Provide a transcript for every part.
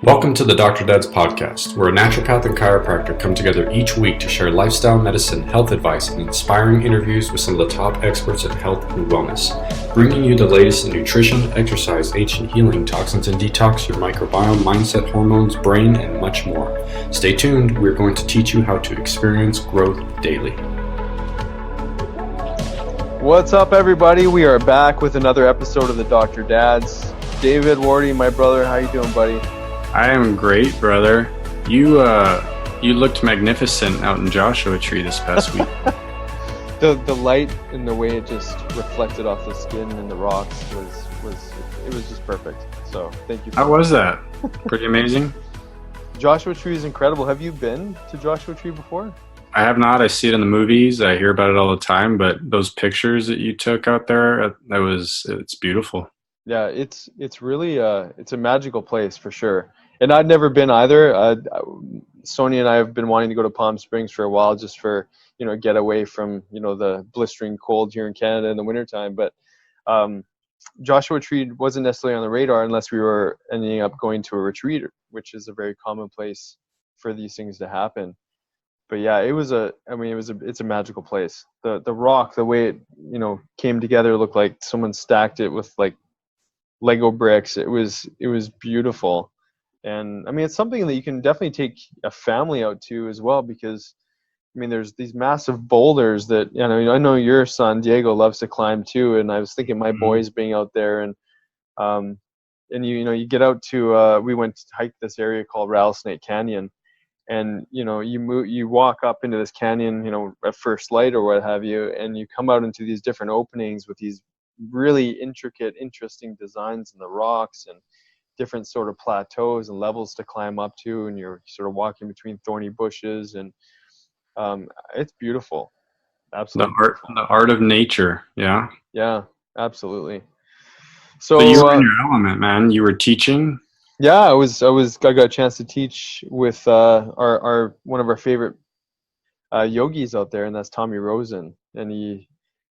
Welcome to the Dr. Dad's podcast, where a naturopath and chiropractor come together each week to share lifestyle medicine, health advice, and inspiring interviews with some of the top experts in health and wellness, bringing you the latest in nutrition, exercise, ancient healing, toxins and detox, your microbiome, mindset, hormones, brain, and much more. Stay tuned, we're going to teach you how to experience growth daily. What's up, everybody? We are back with another episode of the Dr. Dad's. David Wardy, my brother, how you doing, buddy? I am great, brother. You looked magnificent out in Joshua Tree this past week. The light and the way it just reflected off the skin and the rocks was just perfect. So thank you. How was that? Pretty amazing. Joshua Tree is incredible. Have you been to Joshua Tree before? I have not. I see it in the movies. I hear about it all the time. But those pictures that you took out there, it's beautiful. Yeah, it's really it's a magical place for sure. And I'd never been either. Sonia and I have been wanting to go to Palm Springs for a while, just for get away from the blistering cold here in Canada in the wintertime. But Joshua Tree wasn't necessarily on the radar unless we were ending up going to a retreat, which is a very common place for these things to happen. But yeah, it's a magical place. The rock, the way it came together, looked like someone stacked it with like Lego bricks. It was beautiful. And I mean, it's something that you can definitely take a family out to as well, because I mean, there's these massive boulders that I know your son Diego loves to climb too. And I was thinking my boys being out there, and you get out to we went to hike this area called Rattlesnake Canyon, and you walk up into this canyon at first light or what have you, and you come out into these different openings with these really intricate, interesting designs in the rocks and different sort of plateaus and levels to climb up to, and you're sort of walking between thorny bushes, and it's beautiful. Absolutely. The art of nature. Yeah, absolutely. So you were in your element, man. You were teaching. Yeah, I got a chance to teach with our one of our favorite yogis out there, and that's Tommy Rosen. And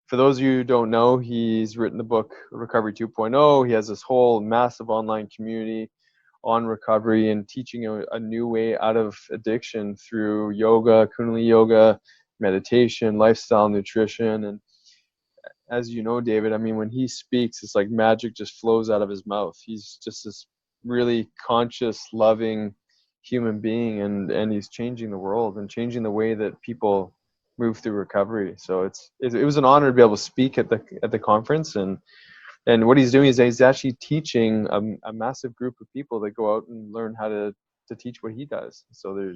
for those of you who don't know, he's written the book Recovery 2.0. He has this whole massive online community on recovery and teaching a new way out of addiction through yoga, Kundalini yoga, meditation, lifestyle, nutrition. And as you know, David, I mean, when he speaks, it's like magic just flows out of his mouth. He's just this really conscious, loving human being, and he's changing the world and changing the way that people move through recovery. So it was an honor to be able to speak at the conference, and what he's doing is he's actually teaching a massive group of people that go out and learn how to teach what he does. So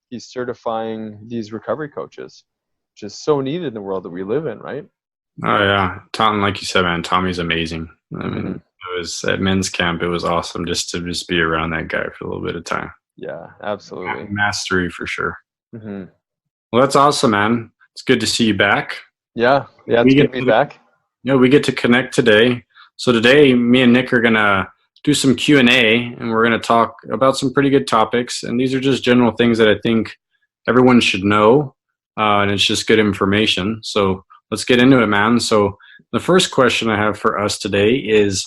he's certifying these recovery coaches, which is so needed in the world that we live in, right? Oh yeah, Tom, like you said, man, Tommy's amazing. I mean, It was at men's camp. It was awesome just to be around that guy for a little bit of time. Yeah, absolutely. Mastery for sure. Mm-hmm. Well, that's awesome, man. It's good to see you back. Yeah, it's good to be back. We get to connect today. So today, me and Nick are gonna do some Q&A, and we're gonna talk about some pretty good topics. And these are just general things that I think everyone should know, and it's just good information. So let's get into it, man. So the first question I have for us today is,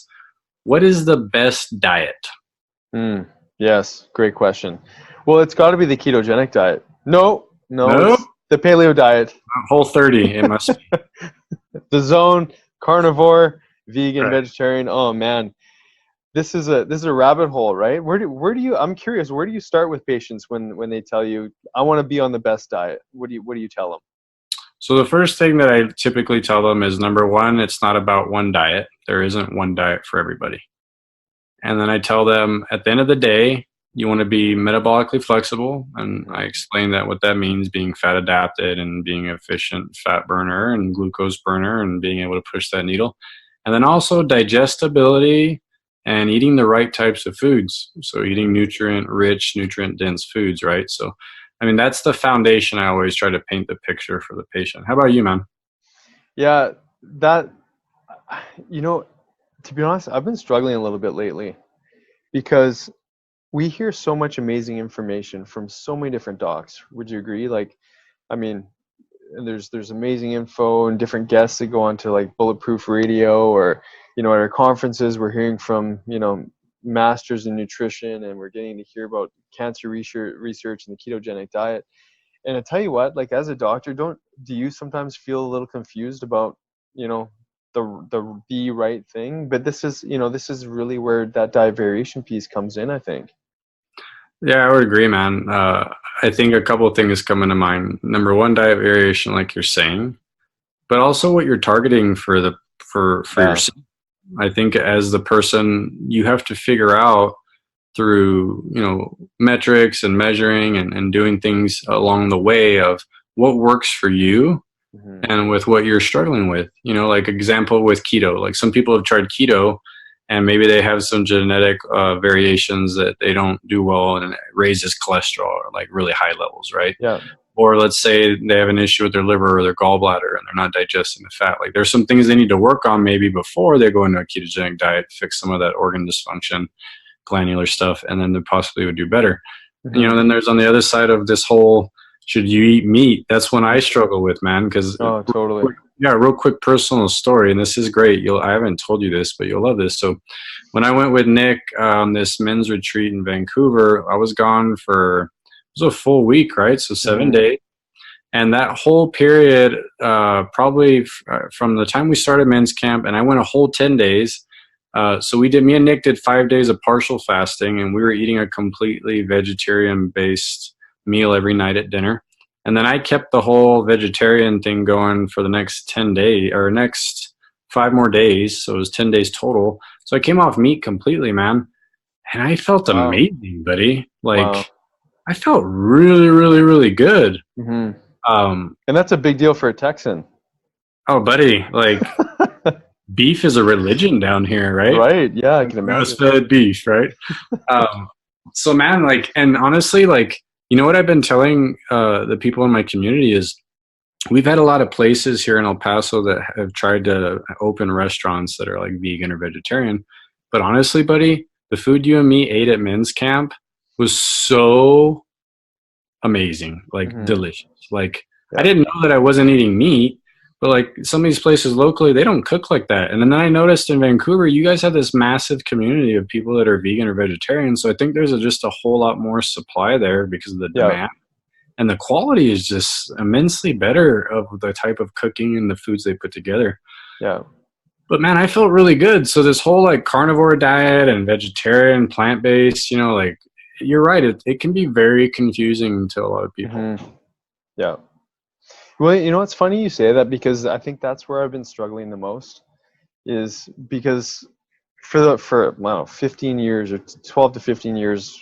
what is the best diet? Yes, great question. Well, it's got to be the ketogenic diet. No, it's the paleo diet. Whole30, it must be. The zone, carnivore, vegan, right. Vegetarian. Oh man, this is a rabbit hole, right? I'm curious, where do you start with patients when they tell you, I want to be on the best diet? What do you tell them? So the first thing that I typically tell them is, number one, it's not about one diet. There isn't one diet for everybody. And then I tell them, at the end of the day, you want to be metabolically flexible. And I explain that what that means, being fat adapted and being an efficient fat burner and glucose burner and being able to push that needle. And then also digestibility and eating the right types of foods. So eating nutrient-rich, nutrient-dense foods, right? So I mean, that's the foundation. I always try to paint the picture for the patient. How about you, man? Yeah, to be honest, I've been struggling a little bit lately, because we hear so much amazing information from so many different docs. Would you agree? Like, I mean, there's amazing info and different guests that go on to like Bulletproof Radio, or, at our conferences, we're hearing from, masters in nutrition, and we're getting to hear about cancer research and the ketogenic diet. And I tell you what, like as a doctor, do you sometimes feel a little confused about, you know, the right thing? But this is really where that diet variation piece comes in, I think. Yeah, I would agree, man. I think a couple of things come into mind. Number one, diet variation, like you're saying, but also what you're targeting for for Yeah. yourself. I think as the person, you have to figure out through metrics and measuring and doing things along the way of what works for you Hmm. and with what you're struggling with. Like example with keto, like some people have tried keto and maybe they have some genetic variations that they don't do well and it raises cholesterol or like really high levels, right? Yeah. Or let's say they have an issue with their liver or their gallbladder and they're not digesting the fat. Like there's some things they need to work on maybe before they go into a ketogenic diet, fix some of that organ dysfunction, glandular stuff, and then they possibly would do better. Hmm. Then there's on the other side of this whole, should you eat meat? That's when I struggle with, man, because Oh, totally. yeah, real quick personal story, and this is great. I haven't told you this, but you'll love this. So when I went with Nick on this men's retreat in Vancouver, I was gone for, it was a full week, right? So 7 days. And that whole period, probably from the time we started men's camp, and I went a whole 10 days. So me and Nick did 5 days of partial fasting, and we were eating a completely vegetarian based meal every night at dinner. And then I kept the whole vegetarian thing going for the next 10 days or next 5 more days. So it was 10 days total. So I came off meat completely, man. And I felt Wow. amazing, buddy. Wow. Like I felt really, really, really good. Hmm. Um, And that's a big deal for a Texan. oh, buddy, like beef is a religion down here, right? Right. Yeah, I can Grass imagine. fed beef, right? Um, so, man, like, and honestly, like, what I've been telling the people in my community is we've had a lot of places here in El Paso that have tried to open restaurants that are like vegan or vegetarian. But honestly, buddy, the food you and me ate at men's camp was so amazing, like Hmm. delicious. Like I Yeah. didn't know that I wasn't eating meat, but like some of these places locally, they don't cook like that. And then I noticed in Vancouver, you guys have this massive community of people that are vegan or vegetarian. So I think there's just a whole lot more supply there because of the Yeah. demand. And the quality is just immensely better of the type of cooking and the foods they put together. Yeah. But man, I felt really good. So this whole like carnivore diet and vegetarian, plant based, like you're right. It can be very confusing to a lot of people. Hmm. Yeah. Well, it's funny you say that because I think that's where I've been struggling the most is because for I don't know, 15 years or 12 to 15 years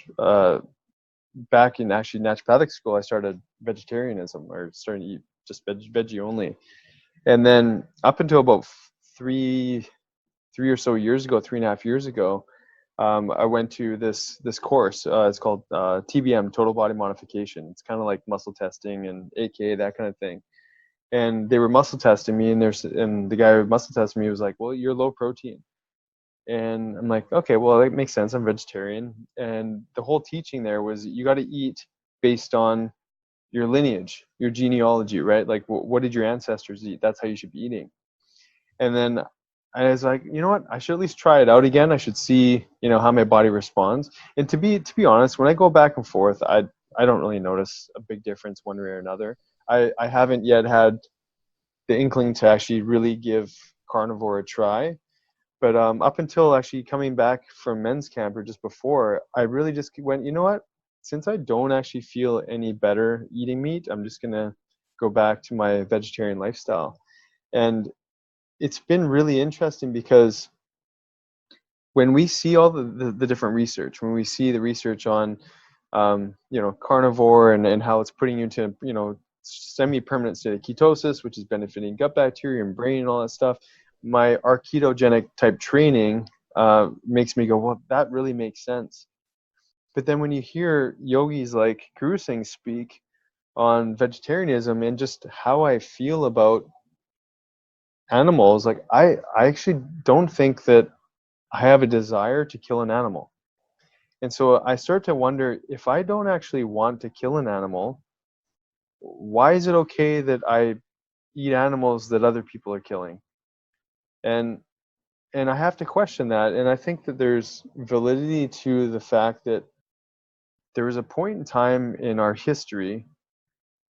back in actually naturopathic school, I started vegetarianism or starting to eat just veggie only. And then up until about three or so years ago, 3.5 years ago, I went to this course. It's called TBM, Total Body Modification. It's kind of like muscle testing and AKA that kind of thing. And they were muscle testing me, and the guy who muscle tested me was like, "Well, you're low protein." And I'm like, "Okay, well, that makes sense. I'm vegetarian." And the whole teaching there was you got to eat based on your lineage, your genealogy, right? Like, what did your ancestors eat? That's how you should be eating. And then I was like, you know what? I should at least try it out again. I should see, how my body responds. And to be honest, when I go back and forth, I don't really notice a big difference one way or another. I haven't yet had the inkling to actually really give carnivore a try. But up until actually coming back from men's camp or just before, I really just went, you know what? Since I don't actually feel any better eating meat, I'm just gonna go back to my vegetarian lifestyle. And it's been really interesting because when we see all the different research, when we see the research on carnivore and how it's putting you into semi-permanent state of ketosis, which is benefiting gut bacteria and brain and all that stuff, our ketogenic type training makes me go, well, that really makes sense. But then when you hear yogis like Guru Singh speak on vegetarianism and just how I feel about animals, like I actually don't think that I have a desire to kill an animal. And so I start to wonder, if I don't actually want to kill an animal, why is it okay that I eat animals that other people are killing? And And I have to question that. And I think that there's validity to the fact that there was a point in time in our history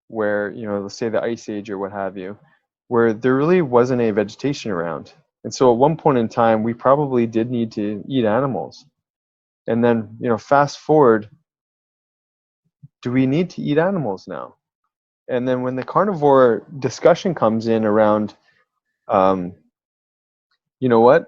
where, let's say the Ice Age or what have you, where there really wasn't any vegetation around. And so at one point in time, we probably did need to eat animals. And then, fast forward, do we need to eat animals now? And then when the carnivore discussion comes in around, um, you know what,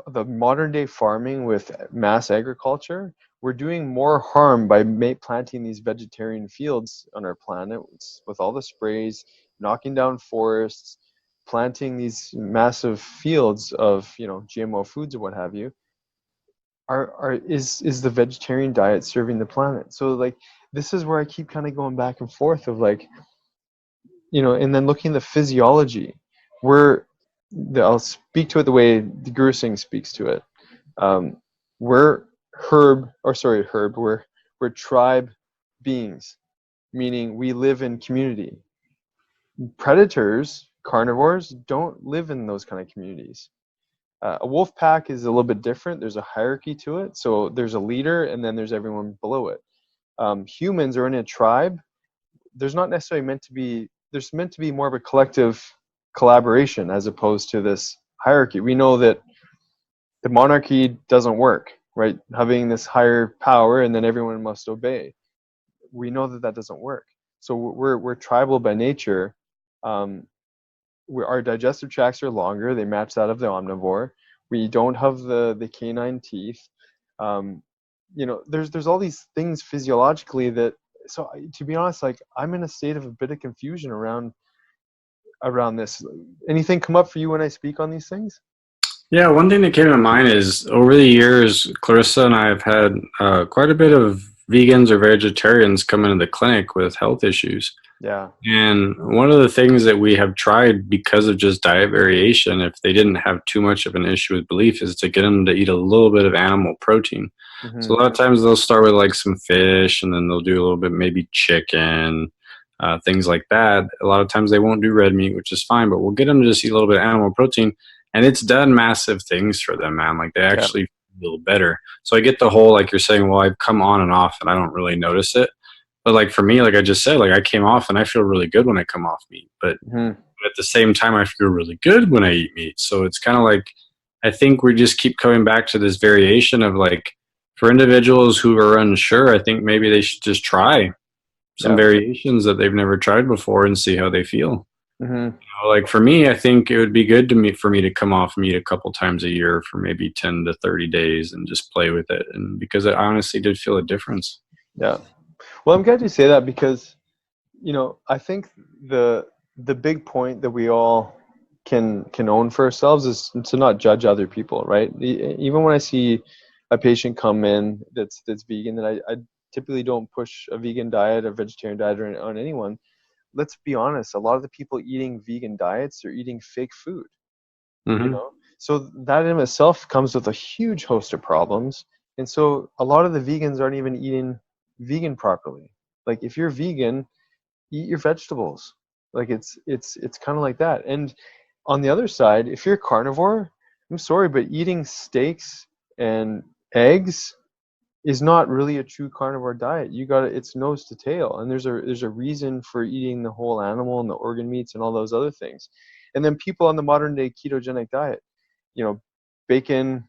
the modern day farming with mass agriculture, we're doing more harm by planting these vegetarian fields on our planet with all the sprays, knocking down forests, planting these massive fields of GMO foods or what have you. Is the vegetarian diet serving the planet? So like this is where I keep kind of going back and forth of like, and then looking at the physiology. I'll speak to it the way the Guru Singh speaks to it. We're we're tribe beings, meaning we live in community. Predators, carnivores, don't live in those kind of communities. A wolf pack is a little bit different. There's a hierarchy to it. So there's a leader and then there's everyone below it. Humans are in a tribe. There's meant to be more of a collective collaboration as opposed to this hierarchy. We know that the monarchy doesn't work, right? Having this higher power and then everyone must obey. We know that doesn't work. So we're tribal by nature. Our digestive tracts are longer. They match that of the omnivore. We don't have the canine teeth. There's all these things physiologically that. So to be honest, like I'm in a state of a bit of confusion around this. Anything come up for you when I speak on these things? Yeah, one thing that came to mind is over the years, Clarissa and I have had quite a bit of vegans or vegetarians come into the clinic with health issues. Yeah. And one of the things that we have tried because of just diet variation, if they didn't have too much of an issue with belief, is to get them to eat a little bit of animal protein. Mm-hmm. So a lot of times they'll start with like some fish and then they'll do a little bit, maybe chicken, things like that. A lot of times they won't do red meat, which is fine, but we'll get them to just eat a little bit of animal protein. And it's done massive things for them, man. Like they actually feel better. So I get the whole, like you're saying, well, I've come on and off and I don't really notice it. But like for me, like I just said, like I came off and I feel really good when I come off meat. But at the same time, I feel really good when I eat meat. So it's kind of like, I think we just keep coming back to this variation of like, for individuals who are unsure, I think maybe they should just try some variations that they've never tried before and see how they feel. Like for me, I think it would be good for me to come off meat a couple times a year for maybe 10 to 30 days and just play with it. And because I honestly did feel a difference. Yeah. Well, I'm glad you say that because, I think the big point that we all can own for ourselves is to not judge other people, right? Even when I see a patient come in that's vegan, that I typically don't push a vegan diet or vegetarian diet on anyone. Let's be honest, a lot of the people eating vegan diets are eating fake food. So that in itself comes with a huge host of problems. And so a lot of the vegans aren't even eating vegan properly. Like if you're vegan, eat your vegetables. Like it's kind of like that. And on the other side, if you're carnivore, I'm sorry, but eating steaks and eggs is not really a true carnivore diet. It's nose to tail, and there's a reason for eating the whole animal and the organ meats and all those other things. And then people on the modern day ketogenic diet, bacon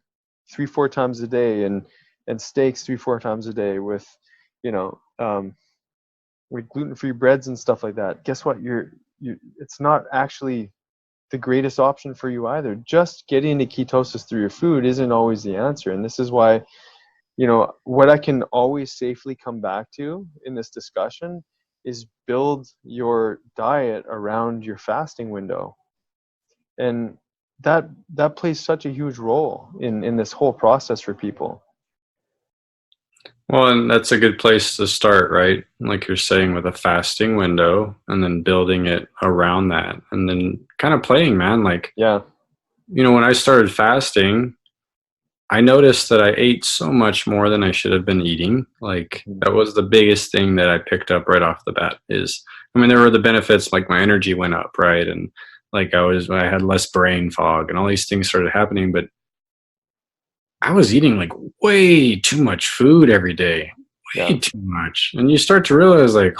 3-4 times a day and steaks 3-4 times a day with with gluten-free breads and stuff like that. Guess what? It's not actually the greatest option for you either. Just getting to ketosis through your food isn't always the answer, and this is why what I can always safely come back to in this discussion is build your diet around your fasting window. And that plays such a huge role in this whole process for people. Well, and that's a good place to start, right? Like you're saying, with a fasting window and then building it around that and then kind of playing, man. Like, when I started fasting, I noticed that I ate so much more than I should have been eating. Like that was the biggest thing that I picked up right off the bat there were the benefits, like my energy went up, right? And like I had less brain fog and all these things started happening. But I was eating like way too much food every day, Yeah. way too much. And you start to realize like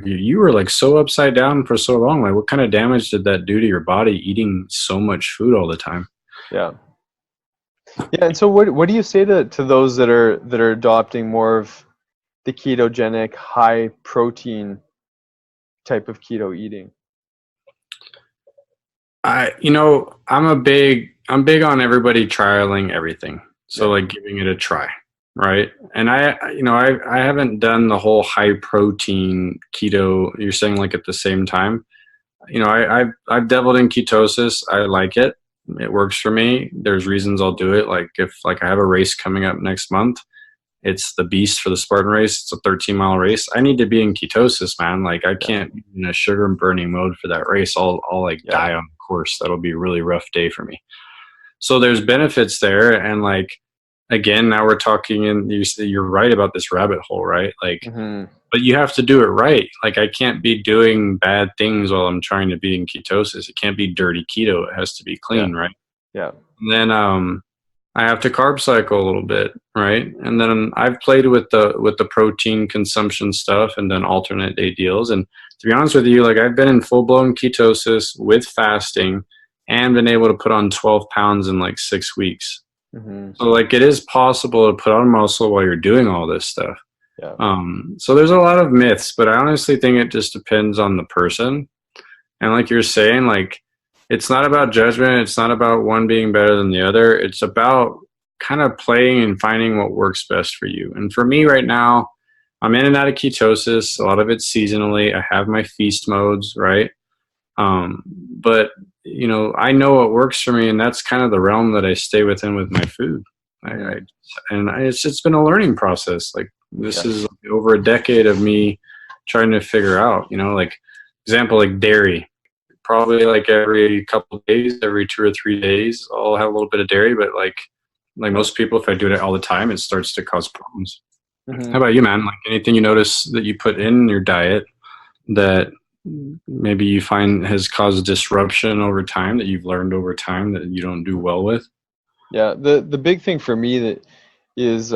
you were like so upside down for so long. Like what kind of damage did that do to your body eating so much food all the time? Yeah. Yeah. And so what do you say to those that are adopting more of the ketogenic high protein type of keto eating? I'm big on everybody trialing everything. So Yeah. like giving it a try, right? And I haven't done the whole high protein keto. You're saying like at the same time. I've dabbled in ketosis. I like it. It works for me. There's reasons I'll do it. Like if like I have a race coming up next month, it's the beast for the Spartan race. It's a 13-mile race. I need to be in ketosis, man. Like I Yeah. can't be in a sugar burning mode for that race. I'll like Yeah. die on the course. That'll be a really rough day for me. So there's benefits there, and like again, now we're talking, and you're right about this rabbit hole, right? Like, Hmm. but you have to do it right. Like I can't be doing bad things while I'm trying to be in ketosis. It can't be dirty keto. It has to be Yeah. clean, right? Yeah. And then I have to carb cycle a little bit, right? And then I've played with the protein consumption stuff and done alternate day deals. And to be honest with you, like I've been in full blown ketosis with fasting and been able to put on 12 pounds in like 6 weeks. Hmm. So like it is possible to put on muscle while you're doing all this stuff. Yeah. So there's a lot of myths, but I honestly think it just depends on the person. And like you're saying, like it's not about judgment. It's not about one being better than the other. It's about kind of playing and finding what works best for you. And for me right now, I'm in and out of ketosis. A lot of it's seasonally. I have my feast modes, right? But I know what works for me, and that's kind of the realm that I stay within with my food. I, Hmm. I and it's been a learning process. Like this Yeah. is over a decade of me trying to figure out. Like example, like dairy. Probably like every couple of days, every 2 or 3 days, I'll have a little bit of dairy. But like Yeah. most people, if I do it all the time, it starts to cause problems. How Hmm. about you, man? Like anything you notice that you put in your diet that maybe you find has caused disruption over time that you've learned over time that you don't do well with? Yeah. The big thing for me that is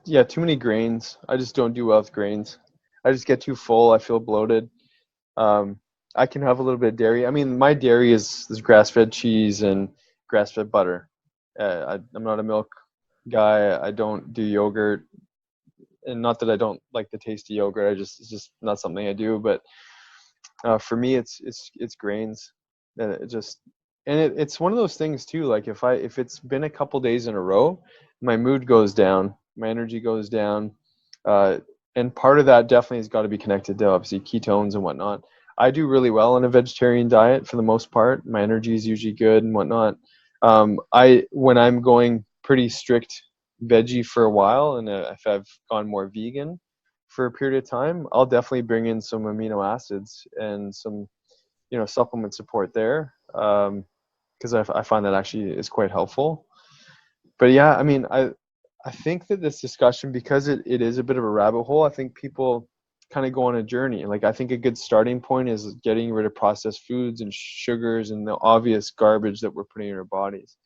yeah, too many grains. I just don't do well with grains. I just get too full. I feel bloated. Um, I can have a little bit of dairy. I mean, my dairy is grass-fed cheese and grass-fed butter. I'm not a milk guy. I don't do yogurt, and not that I don't like the taste of yogurt. It's just not something I do. But for me, it's grains, and it's one of those things too. Like if it's been a couple days in a row, my mood goes down, my energy goes down, uh, and part of that definitely has got to be connected to obviously ketones and whatnot. I do really well on a vegetarian diet for the most part. My energy is usually good and whatnot. I when I'm going pretty strict veggie for a while, and if I've gone more vegan for a period of time, I'll definitely bring in some amino acids and some, supplement support there, because I find that actually is quite helpful. But yeah, I mean, I think that this discussion, because it is a bit of a rabbit hole, I think people kind of go on a journey. Like I think a good starting point is getting rid of processed foods and sugars and the obvious garbage that we're putting in our bodies.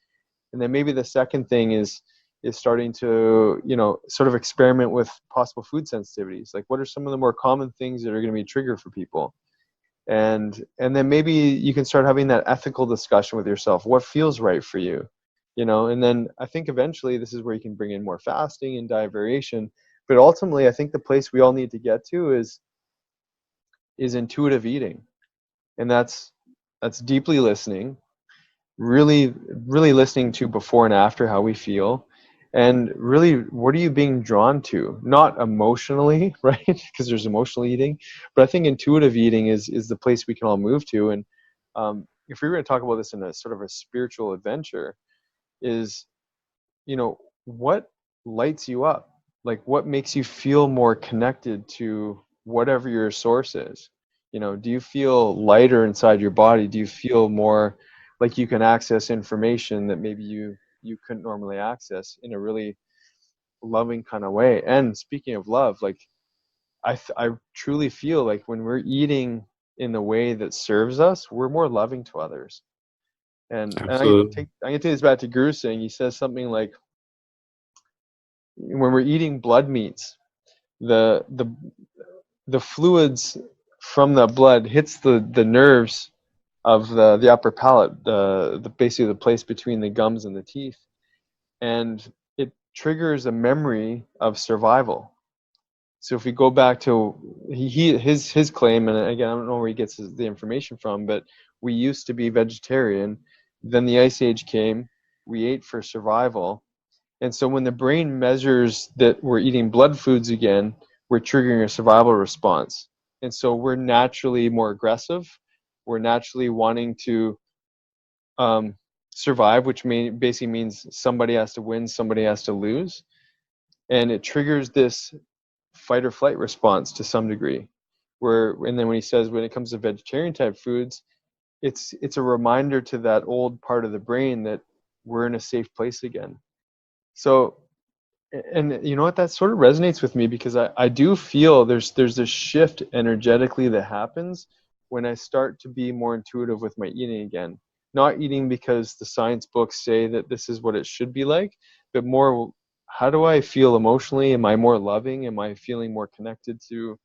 And then maybe the second thing is starting to, sort of experiment with possible food sensitivities. Like what are some of the more common things that are going to be a trigger for people? And then maybe you can start having that ethical discussion with yourself. What feels right for you? And then I think eventually this is where you can bring in more fasting and diet variation. But ultimately, I think the place we all need to get to is intuitive eating. And that's deeply listening, really really listening to before and after how we feel, and really what are you being drawn to, not emotionally, right? Because there's emotional eating, but I think intuitive eating is the place we can all move to. And if we were going to talk about this in a sort of a spiritual adventure, is what lights you up, like what makes you feel more connected to whatever your source is. Do you feel lighter inside your body? Do you feel more like you can access information that maybe you couldn't normally access in a really loving kind of way? And speaking of love, like I truly feel like when we're eating in the way that serves us, we're more loving to others. And Absolutely. I'm gonna take this back to Guru Singh. He says something like, when we're eating blood meats, the the fluids from the blood hits the nerves of the upper palate, the basically the place between the gums and the teeth, and it triggers a memory of survival. So if we go back to his claim, and again, I don't know where he gets the information from, but we used to be vegetarian, then the ice age came, we ate for survival, and so when the brain measures that we're eating blood foods again, we're triggering a survival response. And so we're naturally more aggressive. We're naturally wanting to survive, which basically means somebody has to win, somebody has to lose. And it triggers this fight or flight response to some degree. And then when he says when it comes to vegetarian type foods, it's a reminder to that old part of the brain that we're in a safe place again. So, and you know what, that sort of resonates with me, because I do feel there's this shift energetically that happens when I start to be more intuitive with my eating again. Not eating because the science books say that this is what it should be like, but more, how do I feel emotionally? Am I more loving? Am I feeling more connected to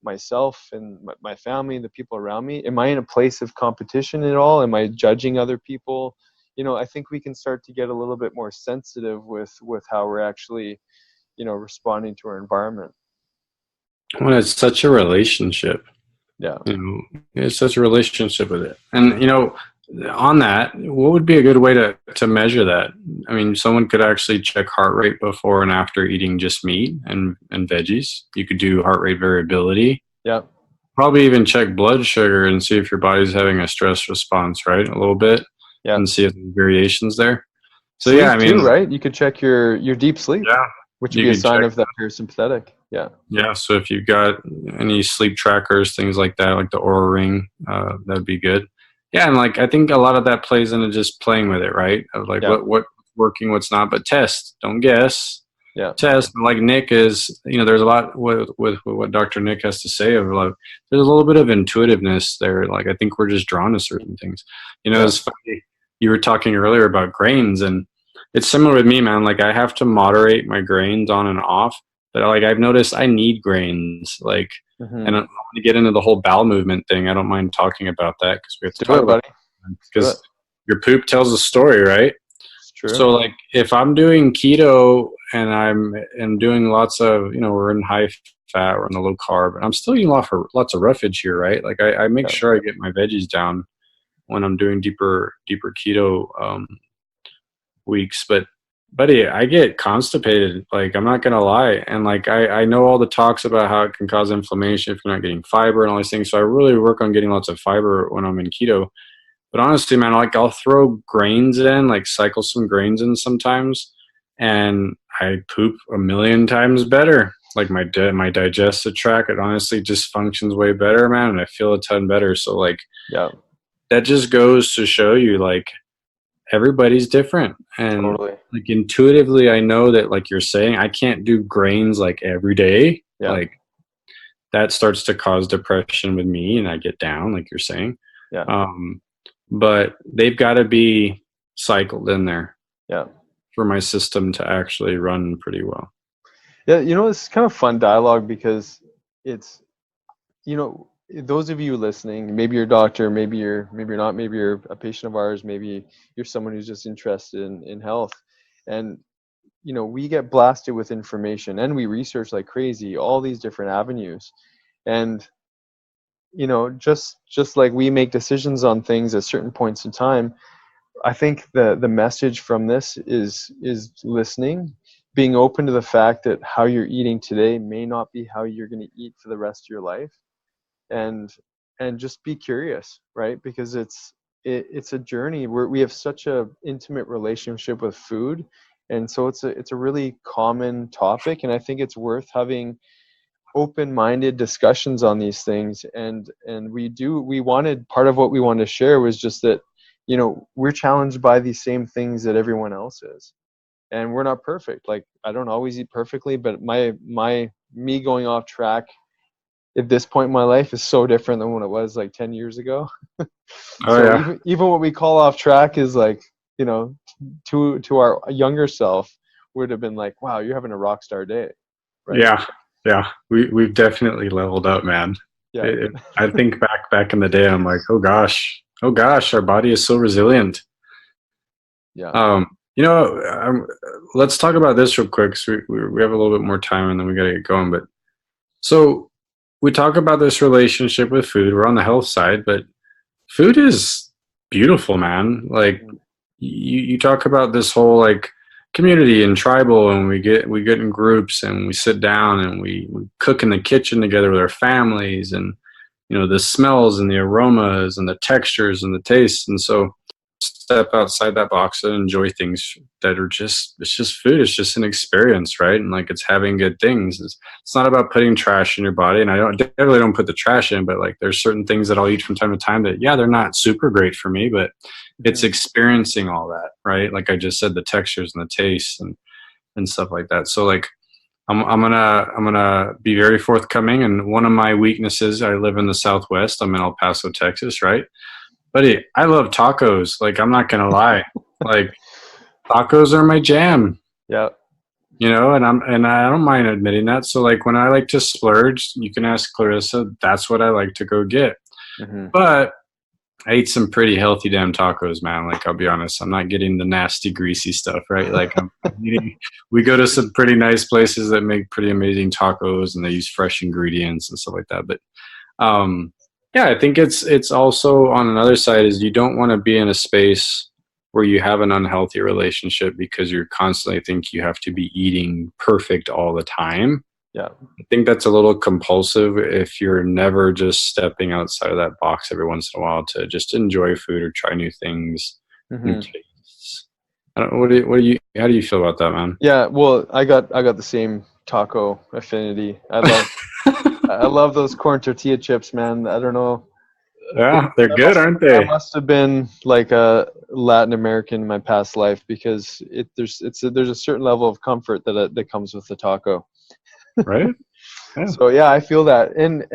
myself and my family, the people around me? Am I in a place of competition at all? Am I judging other people? I think we can start to get a little bit more sensitive with how we're actually, responding to our environment. Well, it's such a relationship. Yeah. It's such a relationship with it. And on that, what would be a good way to measure that? I mean, someone could actually check heart rate before and after eating just meat and veggies. You could do heart rate variability. Yeah. Probably even check blood sugar and see if your body's having a stress response, right? A little bit. Yeah. And see if there's variations there. So sleep yeah, I mean, too, right? You could check your deep sleep, yeah, which would be a sign of that parasympathetic. Yeah. Yeah, so if you've got any sleep trackers, things like that, like the Oura Ring, that'd be good. Yeah, and I think a lot of that plays into just playing with it, right? Of Yeah. what's working, what's not, but test, don't guess. Yeah. Test. Like Nick is, there's a lot with what Dr. Nick has to say of there's a little bit of intuitiveness there. I think we're just drawn to certain things. It's funny. You were talking earlier about grains, and it's similar with me, man. I have to moderate my grains on and off. But I've noticed I need grains, and I don't want to get into the whole bowel movement thing. I don't mind talking about that because we have to talk about it. Because your poop tells a story, right? It's true. So if I'm doing keto and I'm doing lots of, we're in high fat, we're in the low carb, and I'm still eating lots of roughage here, right? I make sure I get my veggies down when I'm doing deeper keto weeks, but buddy, I get constipated. I'm not gonna lie, and I know all the talks about how it can cause inflammation if you're not getting fiber and all these things. So I really work on getting lots of fiber when I'm in keto. But honestly, man, I'll throw grains in, cycle some grains in sometimes, and I poop a million times better. My digestive tract, it honestly just functions way better, man, and I feel a ton better. So that just goes to show you everybody's different, and totally. Intuitively I know that you're saying I can't do grains every day. That starts to cause depression with me and I get down, like you're saying. But they've got to be cycled in there for my system to actually run pretty well. It's kind of fun dialogue, because it's those of you listening, maybe you're a doctor, maybe you're not, maybe you're a patient of ours, maybe you're someone who's just interested in health, and we get blasted with information and we research like crazy all these different avenues, and just like we make decisions on things at certain points in time. I think the message from this is listening, being open to the fact that how you're eating today may not be how you're going to eat for the rest of your life. And just be curious, right? Because it's a journey where we have such a intimate relationship with food, and so it's a really common topic, and I think it's worth having open-minded discussions on these things. And part of what we wanted to share was just that we're challenged by these same things that everyone else is, and we're not perfect. I don't always eat perfectly, but me going off track at this point in my life is so different than when it was 10 years ago. Even what we call off track is to our younger self would have been like, wow, you're having a rock star day, right? Yeah, yeah. We've definitely leveled up, man. Yeah. I think back in the day, I'm like, oh gosh, our body is so resilient. Yeah. Um, let's talk about this real quick. So we have a little bit more time, and then we got to get going. But so we talk about this relationship with food. We're on the health side, but food is beautiful, man. Like Mhm. you talk about this whole like community and tribal, and we get in groups and we sit down and we cook in the kitchen together with our families, and the smells and the aromas and the textures and the tastes. And so step outside that box and enjoy things that are just, it's just food, it's just an experience, right? And like it's having good things. It's not about putting trash in your body, and I don't definitely don't put the trash in, but like there's certain things that I'll eat from time to time that, yeah, they're not super great for me, but it's Mhm. experiencing all that, right? Like I just said, the textures and the tastes and stuff like that. So like I'm gonna be very forthcoming. And one of my weaknesses, I live in the Southwest. I'm in El Paso, Texas, right? Buddy, I love tacos. Like I'm not gonna lie. Like tacos are my jam, Yeah. and I don't mind admitting that. So like when I like to splurge, you can ask Clarissa, that's what I like to go get. Hmm. But I eat some pretty healthy damn tacos, man. Like I'll be honest, I'm not getting the nasty, greasy stuff, right? Like I'm eating. We go to some pretty nice places that make pretty amazing tacos, and they use fresh ingredients and stuff like that. But um, yeah, I think it's also on another side is you don't want to be in a space where you have an unhealthy relationship because you're constantly think you have to be eating perfect all the time. Yeah. I think that's a little compulsive if you're never just stepping outside of that box every once in a while to just enjoy food or try new things, new Hmm. tastes. I don't, how do you feel about that, man? Yeah. Well, I got the same taco affinity. I love those corn tortilla chips, man. I don't know. Yeah, they're I good, must aren't I they? must have been like a Latin American in my past life because there's a certain level of comfort that comes with the taco. Right? Yeah. So yeah, I feel that, and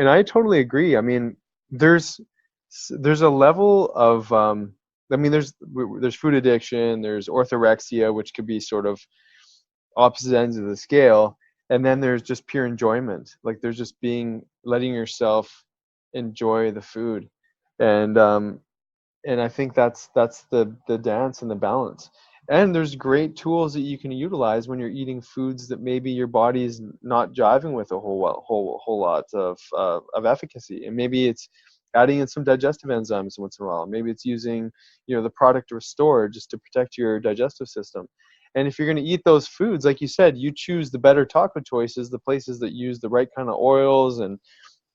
I totally agree. I mean, there's there's a level of I mean, there's food addiction, there's orthorexia, which could be sort of opposite ends of the scale, and then there's just pure enjoyment. Like there's just letting yourself enjoy the food, and I think that's the dance and the balance. And there's great tools that you can utilize when you're eating foods that maybe your body's not jiving with a whole lot of efficacy. And maybe it's adding in some digestive enzymes once in a while. Maybe it's using the product Restore just to protect your digestive system. And if you're going to eat those foods, like you said, you choose the better taco choices, the places that use the right kind of oils and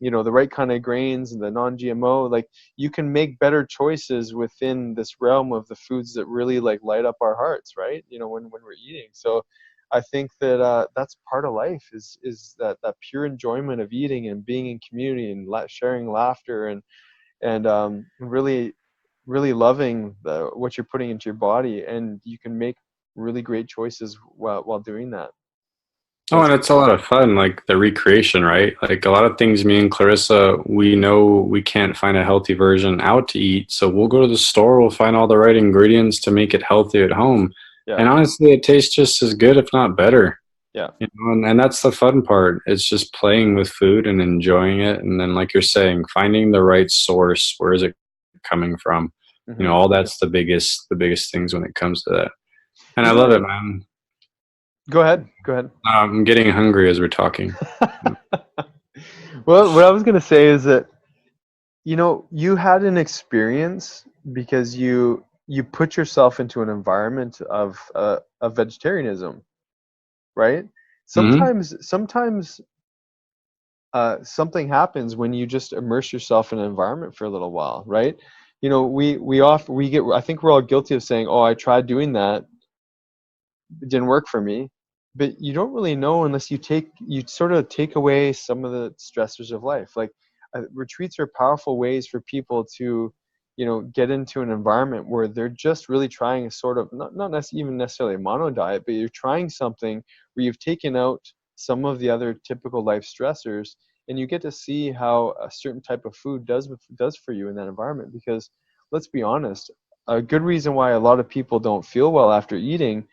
the right kind of grains and the non-GMO. Like you can make better choices within this realm of the foods that really like light up our hearts, right? When we're eating. So I think that that's part of life is that pure enjoyment of eating and being in community and sharing laughter and really really loving what you're putting into your body, and you can make really great choices while doing that. Oh, That's and it's a lot of fun, like the recreation, right? Like a lot of things, me and Clarissa, we know we can't find a healthy version out to eat. So we'll go to the store, we'll find all the right ingredients to make it healthy at home. yeah, And honestly, it tastes just as good, if not better. yeah. And that's the fun part. It's just playing with food and enjoying it. And then, like you're saying, finding the right source. Where is it coming from? Hmm. All that's the biggest things when it comes to that. And I Isn't love it? it, man. Go ahead. Go ahead. I'm getting hungry as we're talking. Well, what I was going to say is that you had an experience because you put yourself into an environment of vegetarianism, right? Hmm. Sometimes something happens when you just immerse yourself in an environment for a little while, right? We get, I think we're all guilty of saying, "Oh, I tried doing that, it didn't work for me," but you don't really know unless you sort of take away some of the stressors of life. Like retreats are powerful ways for people to get into an environment where they're just really trying a sort of even necessarily a mono diet, but you're trying something where you've taken out some of the other typical life stressors, and you get to see how a certain type of food does for you in that environment. Because let's be honest, a good reason why a lot of people don't feel well after eating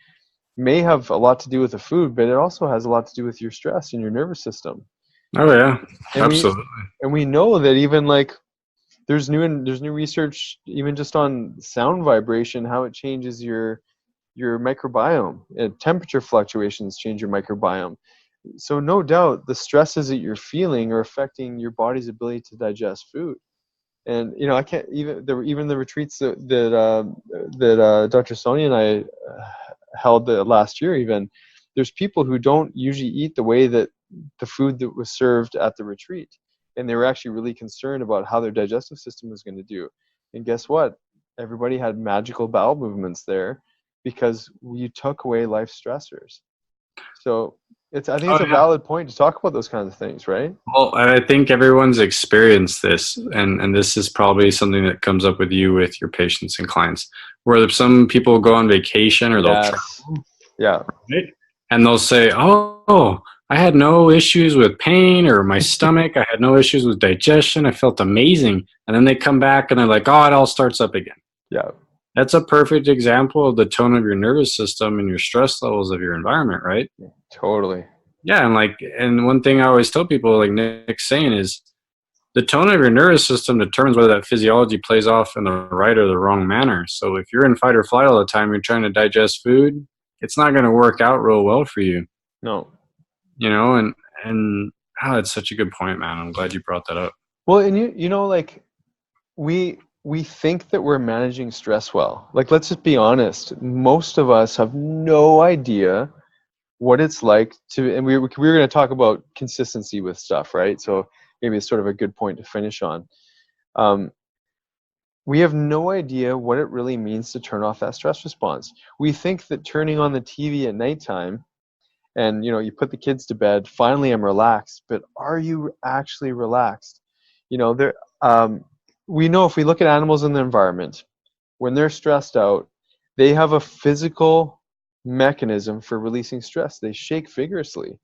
may have a lot to do with the food, but it also has a lot to do with your stress and your nervous system. Oh yeah, And absolutely. we know that even like there's new research even just on sound vibration, how it changes your microbiome. And temperature fluctuations change your microbiome. So no doubt the stresses that you're feeling are affecting your body's ability to digest food. And I can't even the retreats that Dr. Sonia and I held the last year. Even there's people who don't usually eat the way that the food that was served at the retreat, and they were actually really concerned about how their digestive system was going to do. And guess what? Everybody had magical bowel movements there because you took away life stressors. So I think Oh it's a yeah. valid point to talk about those kinds of things, right? Well, I think everyone's experienced this, and this is probably something that comes up with you with your patients and clients, where some people go on vacation or they'll Yes. travel, Yeah. right? And they'll say, "Oh, I had no issues with pain or my stomach. I had no issues with digestion. I felt amazing." And then they come back and they're like, "Oh, it all starts up again." Yeah. That's a perfect example of the tone of your nervous system and your stress levels of your environment, right? Totally. Yeah, and one thing I always tell people, like Nick's saying, is the tone of your nervous system determines whether that physiology plays off in the right or the wrong manner. So if you're in fight or flight all the time, you're trying to digest food, it's not going to work out real well for you, No. and it's such a good point, man. I'm glad you brought that up. Well, and like we think that we're managing stress well. Like, let's just be honest. Most of us have no idea what it's like to, and we were going to talk about consistency with stuff, right? So maybe it's sort of a good point to finish on. We have no idea what it really means to turn off that stress response. We think that turning on the TV at nighttime and you put the kids to bed, finally I'm relaxed, but are you actually relaxed? There we know if we look at animals in the environment, when they're stressed out, they have a physical mechanism for releasing stress. They shake vigorously.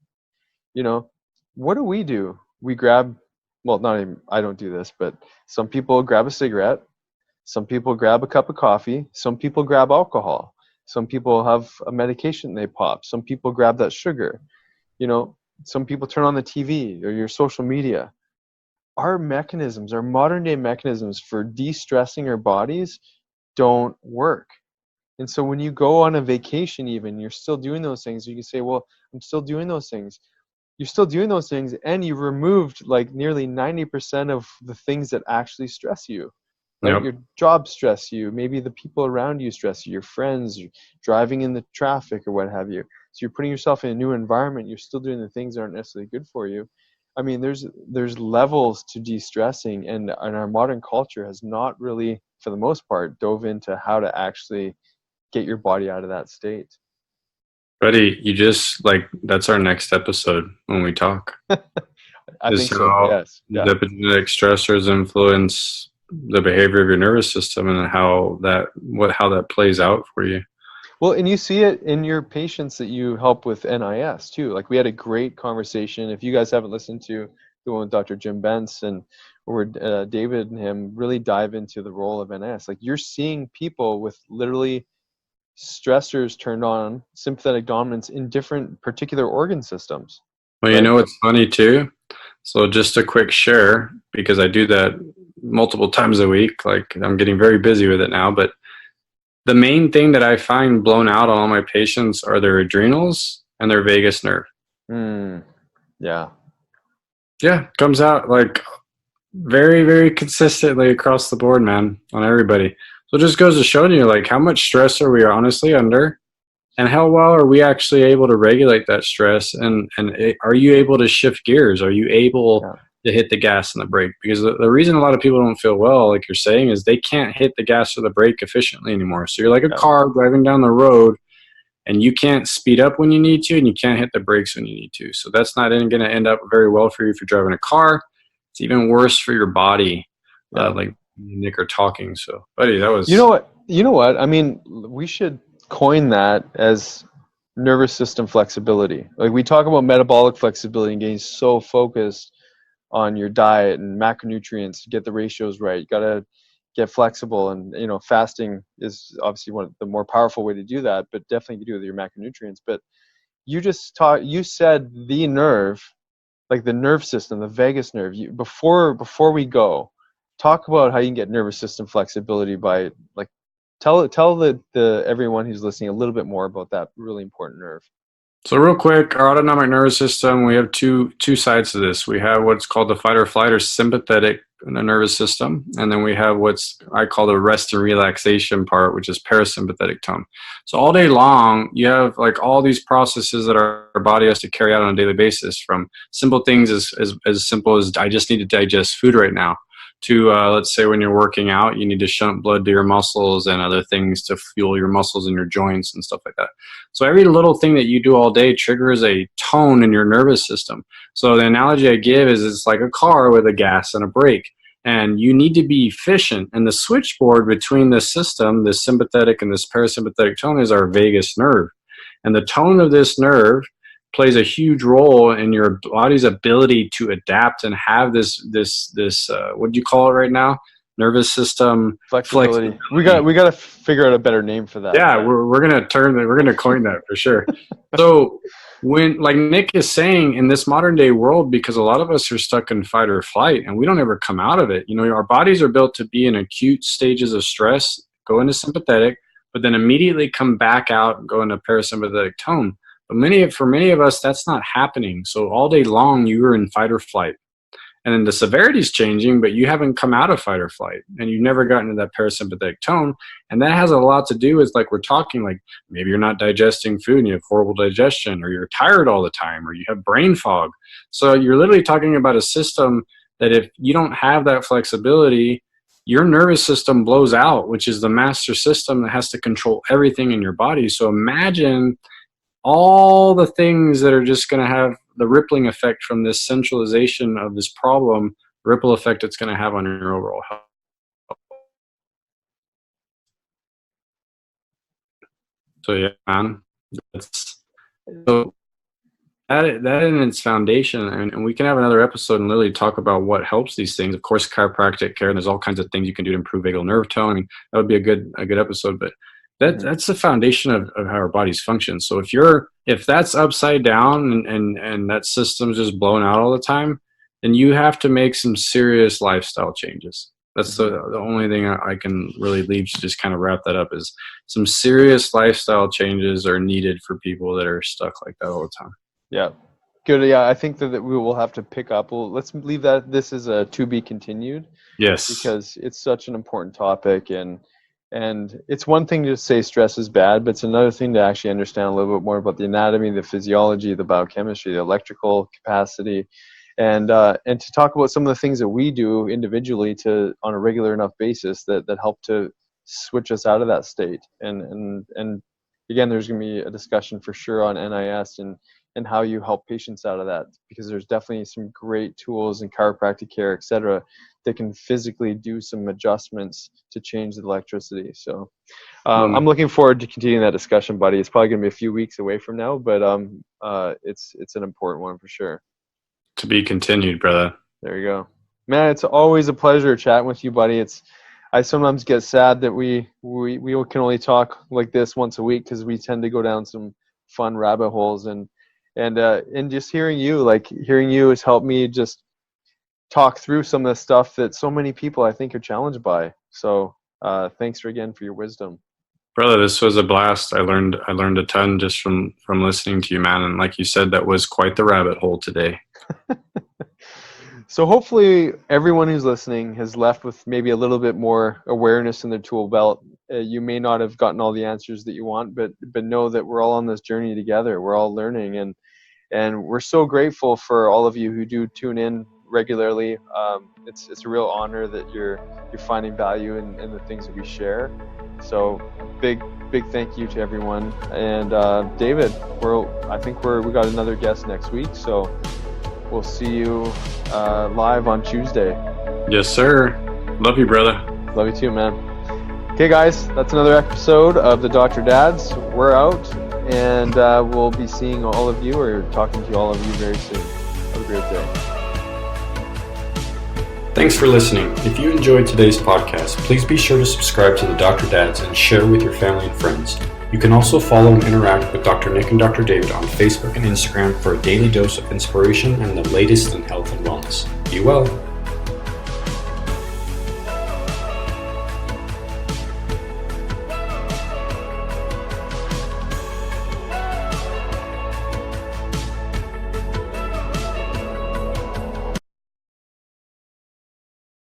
What do? We grab, well, not even, I don't do this, but some people grab a cigarette, some people grab a cup of coffee, some people grab alcohol, some people have a medication they pop, some people grab that sugar, some people turn on the TV or your social media. Our mechanisms, our modern day mechanisms for de-stressing our bodies don't work. And so when you go on a vacation, even, you're still doing those things. You can say, well, I'm still doing those things. You're still doing those things, and you've removed like nearly 90% of the things that actually stress you, right? Yep. Your job stress you, maybe the people around you stress you, your friends, you're driving in the traffic or what have you. So you're putting yourself in a new environment. You're still doing the things that aren't necessarily good for you. I mean, there's levels to de-stressing, and our modern culture has not really, for the most part, dove into how to actually get your body out of that state. Buddy, that's our next episode when we talk. I Is think so. how Yes. Yeah. the epigenetic stressors influence the behavior of your nervous system and how that plays out for you. Well, and you see it in your patients that you help with NIS too. Like, we had a great conversation. If you guys haven't listened to the one with Dr. Jim Bentz, and where David and him really dive into the role of NIS, like, you're seeing people with literally stressors turned on, sympathetic dominance in different particular organ systems. Well, right? you know what's funny too? So just a quick share, because I do that multiple times a week. Like, I'm getting very busy with it now, but the main thing that I find blown out on all my patients are their adrenals and their vagus nerve. Yeah. Yeah, comes out like very, very consistently across the board, man, on everybody. So it just goes to show you, like, how much stress are we honestly under, and how well are we actually able to regulate that stress, and are you able to shift gears? Are you able to hit the gas and the brake? Because the reason a lot of people don't feel well, like you're saying, is they can't hit the gas or the brake efficiently anymore. So you're like a car driving down the road, and you can't speed up when you need to, and you can't hit the brakes when you need to. So that's not going to end up very well for you if you're driving a car. It's even worse for your body, like Nick are talking. So, buddy, that was... You know what? I mean, we should coin that as nervous system flexibility. Like, we talk about metabolic flexibility and getting so focused on your diet and macronutrients to get the ratios right. You got to get flexible. And fasting is obviously one of the more powerful way to do that, but definitely you can do it with your macronutrients. But you said the nerve, like the nerve system, the vagus nerve. Before we go, talk about how you can get nervous system flexibility by, like, tell the everyone who's listening a little bit more about that really important nerve. So real quick, our autonomic nervous system, we have two sides to this. We have what's called the fight or flight or sympathetic nervous system, and then we have what's I call the rest and relaxation part, which is parasympathetic tone. So all day long, you have like all these processes that our body has to carry out on a daily basis, from simple things as simple as I just need to digest food right now, to let's say when you're working out, you need to shunt blood to your muscles and other things to fuel your muscles and your joints and stuff like that. So every little thing that you do all day triggers a tone in your nervous system. So the analogy I give is it's like a car with a gas and a brake, and you need to be efficient. And the switchboard between the system, the sympathetic and this parasympathetic tone, is our vagus nerve. And the tone of this nerve plays a huge role in your body's ability to adapt and have this what do you call it right now? Nervous system flexibility. We got to figure out a better name for that. Yeah, we're gonna coin that for sure. So when, like Nick is saying, in this modern day world, because a lot of us are stuck in fight or flight and we don't ever come out of it. Our bodies are built to be in acute stages of stress, go into sympathetic, but then immediately come back out and go into parasympathetic tone. But for many of us, that's not happening. So all day long, you are in fight or flight. And then the severity is changing, but you haven't come out of fight or flight, and you've never gotten to that parasympathetic tone. And that has a lot to do with, like we're talking, like maybe you're not digesting food and you have horrible digestion, or you're tired all the time, or you have brain fog. So you're literally talking about a system that if you don't have that flexibility, your nervous system blows out, which is the master system that has to control everything in your body. So imagine all the things that are just going to have the rippling effect from this centralization of this problem, ripple effect it's going to have on your overall health. So yeah, man, so that in its foundation, and we can have another episode and literally talk about what helps these things. Of course, chiropractic care, and there's all kinds of things you can do to improve vagal nerve tone. I mean, that would be a good episode, but that's the foundation of how our bodies function. So if that's upside down and that system's just blown out all the time, then you have to make some serious lifestyle changes. That's the only thing I can really leave to just kind of wrap that up, is some serious lifestyle changes are needed for people that are stuck like that all the time. Yeah. Good. Yeah, I think that we will have to pick up. Well, let's leave that. This is a to be continued. Yes. Because it's such an important topic, and it's one thing to say stress is bad, but it's another thing to actually understand a little bit more about the anatomy, the physiology, the biochemistry, the electrical capacity, and to talk about some of the things that we do individually on a regular enough basis that help to switch us out of that state. And again, there's going to be a discussion for sure on NIS and how you help patients out of that, because there's definitely some great tools in chiropractic care, et cetera, that can physically do some adjustments to change the electricity. So I'm looking forward to continuing that discussion, buddy. It's probably going to be a few weeks away from now, but it's an important one for sure. To be continued, brother. There you go. Man, it's always a pleasure chatting with you, buddy. I sometimes get sad that we can only talk like this once a week, because we tend to go down some fun rabbit holes, and just hearing you has helped me just talk through some of the stuff that so many people I think are challenged by. So thanks again for your wisdom. Brother, this was a blast. I learned a ton just from listening to you, man. And like you said, that was quite the rabbit hole today. So hopefully everyone who's listening has left with maybe a little bit more awareness in their tool belt. You may not have gotten all the answers that you want, but know that we're all on this journey together. We're all learning, and we're so grateful for all of you who do tune in regularly. It's a real honor that you're finding value in the things that we share. So big thank you to everyone. And David, I think we got another guest next week, so we'll see you live on Tuesday. Yes, sir. Love you, brother. Love you too, man. Okay, guys, that's another episode of the Dr. Dads. We're out, and we'll be seeing all of you, or talking to all of you very soon. Have a great day. Thanks for listening. If you enjoyed today's podcast, please be sure to subscribe to the Dr. Dads and share with your family and friends. You can also follow and interact with Dr. Nick and Dr. David on Facebook and Instagram for a daily dose of inspiration and the latest in health and wellness. Be well.